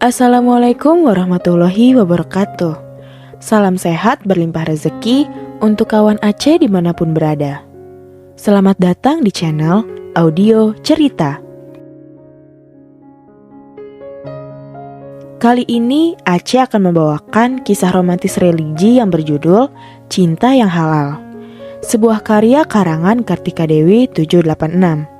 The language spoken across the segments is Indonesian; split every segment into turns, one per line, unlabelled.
Assalamualaikum warahmatullahi wabarakatuh. Salam sehat berlimpah rezeki untuk kawan Aceh dimanapun berada. Selamat datang di channel Audio Cerita. Kali ini Aceh akan membawakan kisah romantis religi yang berjudul Cinta yang Halal, sebuah karya karangan Kartika Dewi 786.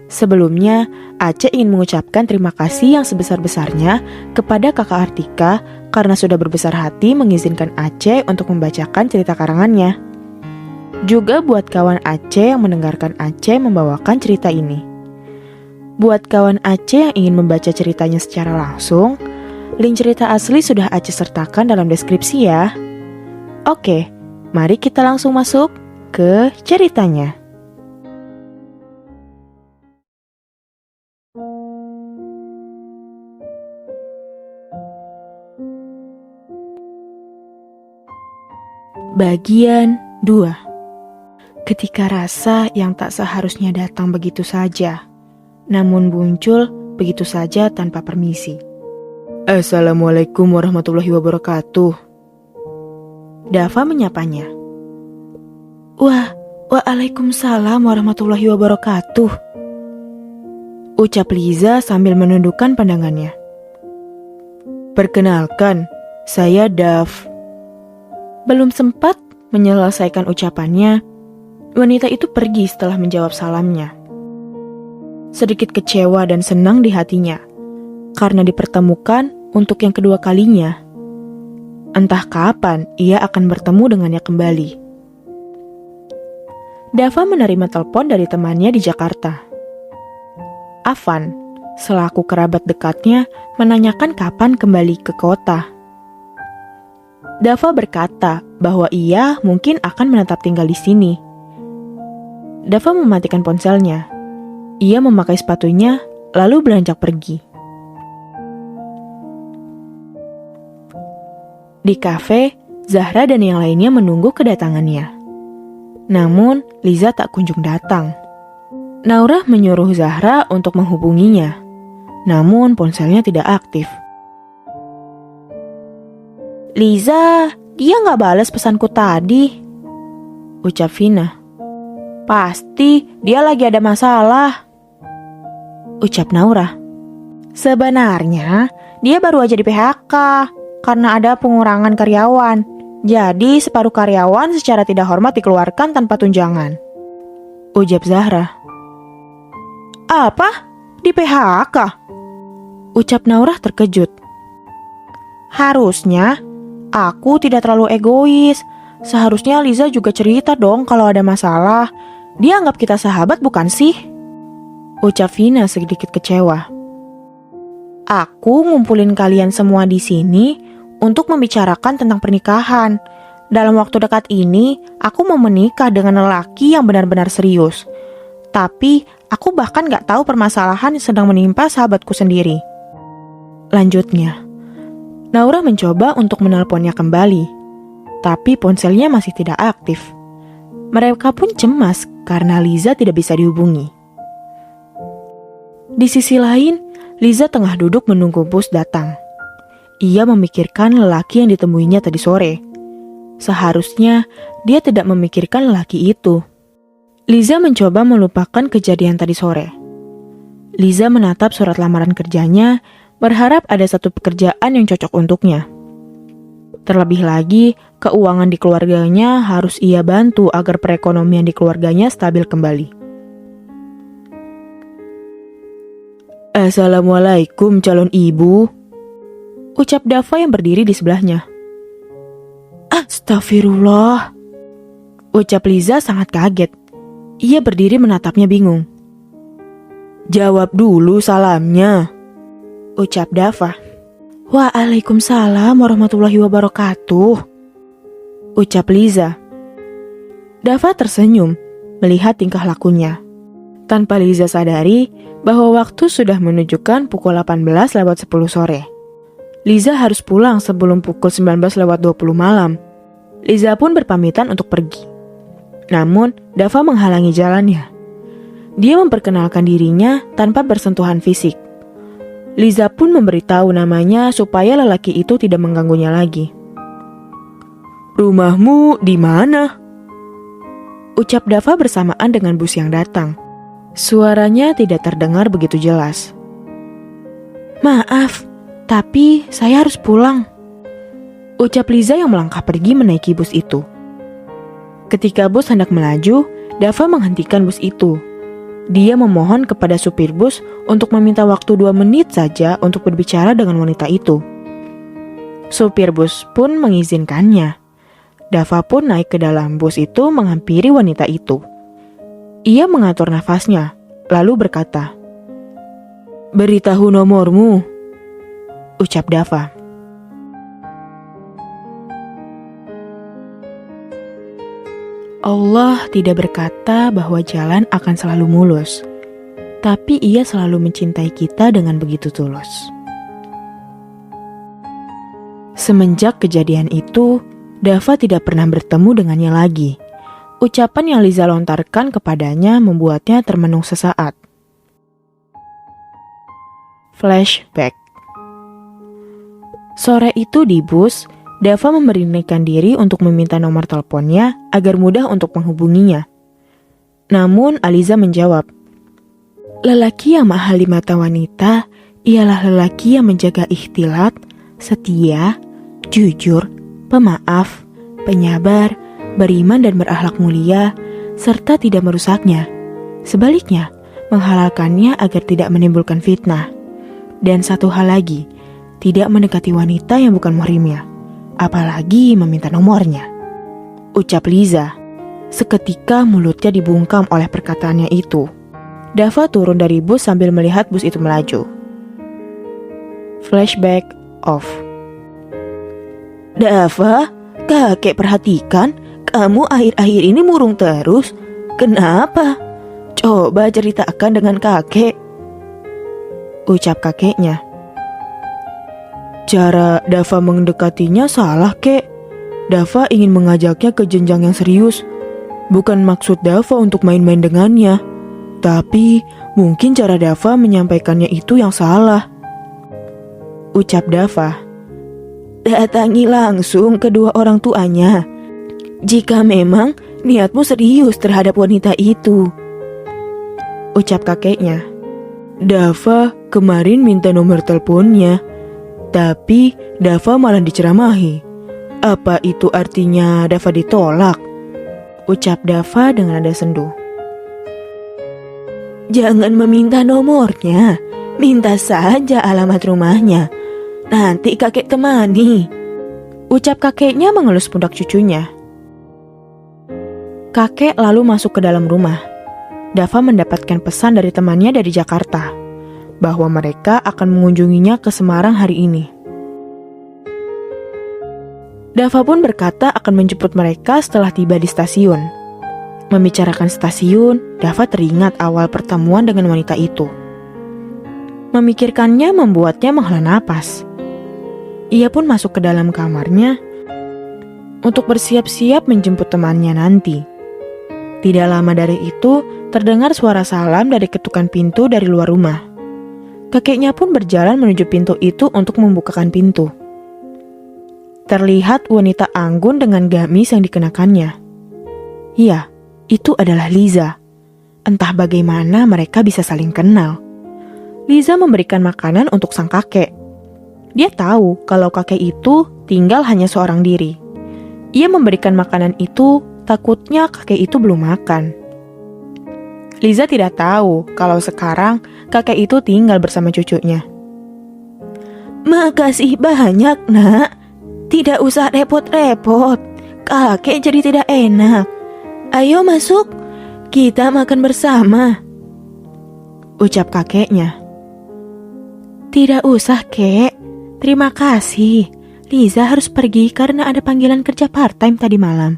Sebelumnya, Aceh ingin mengucapkan terima kasih yang sebesar-besarnya kepada kakak Artika karena sudah berbesar hati mengizinkan Aceh untuk membacakan cerita karangannya. Juga buat kawan Aceh yang mendengarkan Aceh membawakan cerita ini. Buat kawan Aceh yang ingin membaca ceritanya secara langsung, link cerita asli sudah Aceh sertakan dalam deskripsi ya. Oke, mari kita langsung masuk ke ceritanya. Bagian 2. Ketika rasa yang tak seharusnya datang begitu saja, namun muncul begitu saja tanpa permisi. Assalamualaikum warahmatullahi wabarakatuh. Dava menyapanya. Waalaikumsalam warahmatullahi wabarakatuh, ucap Liza sambil menundukkan pandangannya. Perkenalkan, saya Dav. Belum sempat menyelesaikan ucapannya, wanita itu pergi setelah menjawab salamnya. Sedikit kecewa dan senang di hatinya, karena dipertemukan untuk yang kedua kalinya. Entah kapan ia akan bertemu dengannya kembali. Dava menerima telepon dari temannya di Jakarta. Afan, selaku kerabat dekatnya, menanyakan kapan kembali ke kota. Dava berkata bahwa ia mungkin akan menetap tinggal di sini. Dava mematikan ponselnya. Ia memakai sepatunya, lalu beranjak pergi. Di kafe, Zahra dan yang lainnya menunggu kedatangannya. Namun, Liza tak kunjung datang. Naurah menyuruh Zahra untuk menghubunginya. Namun, ponselnya tidak aktif. Liza, dia gak balas pesanku tadi, ucap Vina. Pasti dia lagi ada masalah, ucap Naurah. Sebenarnya dia baru aja di PHK karena ada pengurangan karyawan. Jadi separuh karyawan secara tidak hormat dikeluarkan tanpa tunjangan, ucap Zahra. Apa? Di PHK? Ucap Naurah terkejut. Harusnya aku tidak terlalu egois. Seharusnya Liza juga cerita dong kalau ada masalah. Dia anggap kita sahabat bukan sih? Ucap Vina sedikit kecewa. Aku ngumpulin kalian semua di sini untuk membicarakan tentang pernikahan. Dalam waktu dekat ini, aku mau menikah dengan lelaki yang benar-benar serius. Tapi, aku bahkan gak tahu permasalahan yang sedang menimpa sahabatku sendiri. Lanjutnya, Naurah mencoba untuk menelponnya kembali, tapi ponselnya masih tidak aktif. Mereka pun cemas karena Liza tidak bisa dihubungi. Di sisi lain, Liza tengah duduk menunggu bus datang. Ia memikirkan lelaki yang ditemuinya tadi sore. Seharusnya dia tidak memikirkan lelaki itu. Liza mencoba melupakan kejadian tadi sore. Liza menatap surat lamaran kerjanya, berharap ada satu pekerjaan yang cocok untuknya. Terlebih lagi, keuangan di keluarganya harus ia bantu agar perekonomian di keluarganya stabil kembali. Assalamualaikum calon ibu, ucap Dava yang berdiri di sebelahnya. Astagfirullah, ucap Liza sangat kaget. Ia berdiri menatapnya bingung. Jawab dulu salamnya, ucap Dava. Waalaikumsalam warahmatullahi wabarakatuh, ucap Liza. Dava tersenyum melihat tingkah lakunya. Tanpa Liza sadari bahwa waktu sudah menunjukkan pukul 18:10 sore. Liza harus pulang sebelum pukul 19:20 malam. Liza pun berpamitan untuk pergi. Namun, Dava menghalangi jalannya. Dia memperkenalkan dirinya tanpa bersentuhan fisik. Liza pun memberitahu namanya supaya lelaki itu tidak mengganggunya lagi. "Rumahmu di mana?" ucap Dava bersamaan dengan bus yang datang. Suaranya tidak terdengar begitu jelas. "Maaf, tapi saya harus pulang," ucap Liza yang melangkah pergi menaiki bus itu. Ketika bus hendak melaju, Dava menghentikan bus itu. Dia memohon kepada supir bus untuk meminta waktu 2 menit saja untuk berbicara dengan wanita itu. Supir bus pun mengizinkannya. Dava pun naik ke dalam bus itu menghampiri wanita itu. Ia mengatur nafasnya, lalu berkata, "Beritahu nomormu," ucap Dava. Allah tidak berkata bahwa jalan akan selalu mulus, tapi Ia selalu mencintai kita dengan begitu tulus. Semenjak kejadian itu, Dava tidak pernah bertemu dengannya lagi. Ucapan yang Liza lontarkan kepadanya membuatnya termenung sesaat. Flashback. Sore itu di bus, Dava memberanikan diri untuk meminta nomor teleponnya agar mudah untuk menghubunginya. Namun Aliza menjawab, "Lelaki yang mahal di mata wanita ialah lelaki yang menjaga ikhtilat, setia, jujur, pemaaf, penyabar, beriman dan berakhlak mulia, serta tidak merusaknya. Sebaliknya, menghalalkannya agar tidak menimbulkan fitnah. Dan satu hal lagi, tidak mendekati wanita yang bukan muhrimnya, apalagi meminta nomornya," ucap Liza. Seketika mulutnya dibungkam oleh perkataannya itu. Dava turun dari bus sambil melihat bus itu melaju. Flashback off. "Dava, kakek perhatikan, kamu akhir-akhir ini murung terus. Kenapa? Coba ceritakan dengan kakek," ucap kakeknya. "Cara Dava mendekatinya salah, kek. Dava ingin mengajaknya ke jenjang yang serius. Bukan maksud Dava untuk main-main dengannya. Tapi mungkin cara Dava menyampaikannya itu yang salah," ucap Dava. "Datangi langsung kedua orang tuanya, jika memang niatmu serius terhadap wanita itu," ucap kakeknya. "Dava kemarin minta nomor teleponnya, tapi Dava malah diceramahi. Apa itu artinya Dava ditolak?" ucap Dava dengan nada sendu. "Jangan meminta nomornya, minta saja alamat rumahnya. Nanti kakek temani," ucap kakeknya mengelus pundak cucunya. Kakek lalu masuk ke dalam rumah. Dava mendapatkan pesan dari temannya dari Jakarta bahwa mereka akan mengunjunginya ke Semarang hari ini. Dava pun berkata akan menjemput mereka setelah tiba di stasiun. Membicarakan stasiun, Dava teringat awal pertemuan dengan wanita itu. Memikirkannya membuatnya menghela napas. Ia pun masuk ke dalam kamarnya untuk bersiap-siap menjemput temannya nanti. Tidak lama dari itu, terdengar suara salam dari ketukan pintu dari luar rumah. Kakeknya pun berjalan menuju pintu itu untuk membukakan pintu. Terlihat wanita anggun dengan gamis yang dikenakannya. Iya, itu adalah Liza. Entah bagaimana mereka bisa saling kenal. Liza memberikan makanan untuk sang kakek. Dia tahu kalau kakek itu tinggal hanya seorang diri. Ia memberikan makanan itu, takutnya kakek itu belum makan. Liza tidak tahu kalau sekarang kakek itu tinggal bersama cucunya. "Makasih banyak, Nak. Tidak usah repot-repot. Kakek jadi tidak enak. Ayo masuk, kita makan bersama," ucap kakeknya. "Tidak usah, Kek. Terima kasih. Liza harus pergi karena ada panggilan kerja part-time tadi malam.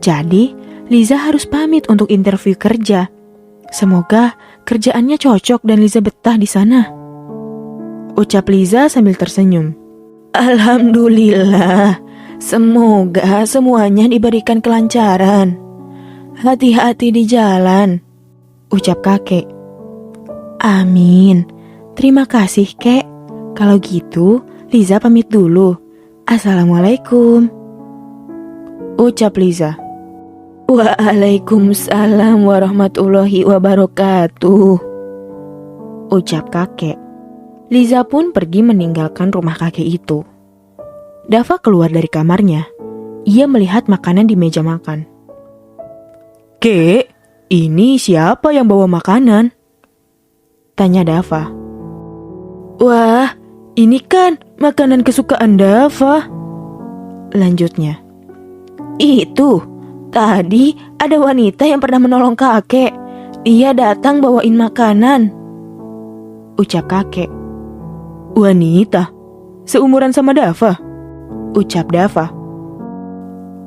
Jadi, Liza harus pamit untuk interview kerja. Semoga kerjaannya cocok dan Liza betah di sana," ucap Liza sambil tersenyum. "Alhamdulillah. Semoga semuanya diberikan kelancaran. Hati-hati di jalan," ucap kakek. "Amin. Terima kasih, Kek. Kalau gitu, Liza pamit dulu. Assalamualaikum. Ucap Liza. Waalaikumsalam warahmatullahi wabarakatuh. Ucap kakek. Liza pun pergi meninggalkan rumah kakek itu. Dava keluar dari kamarnya. Ia melihat makanan di meja makan. Kek, ini siapa yang bawa makanan? Tanya Dava. Wah, ini kan makanan kesukaan Dava. Lanjutnya. Itu, tadi ada wanita yang pernah menolong kakek. Dia datang bawain makanan. Ucap kakek. Wanita? Seumuran sama Dava? Ucap Dava.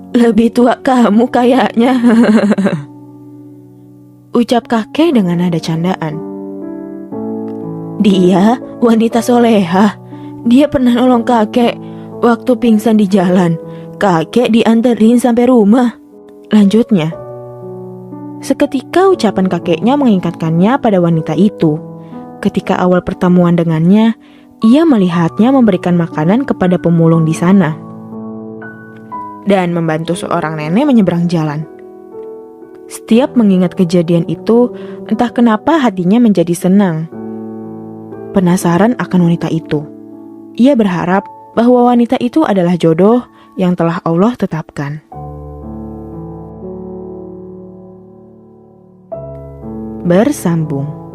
Lebih tua kamu kayaknya. Ucap kakek dengan nada candaan. Dia wanita soleha. Dia pernah nolong kakek waktu pingsan di jalan. Kakek dianterin sampai rumah. Lanjutnya. Seketika ucapan kakeknya mengingatkannya pada wanita itu. Ketika awal pertemuan dengannya, ia melihatnya memberikan makanan kepada pemulung di sana dan membantu seorang nenek menyeberang jalan. Setiap mengingat kejadian itu, entah kenapa hatinya menjadi senang. Penasaran akan wanita itu. Ia berharap bahwa wanita itu adalah jodoh yang telah Allah tetapkan. Bersambung.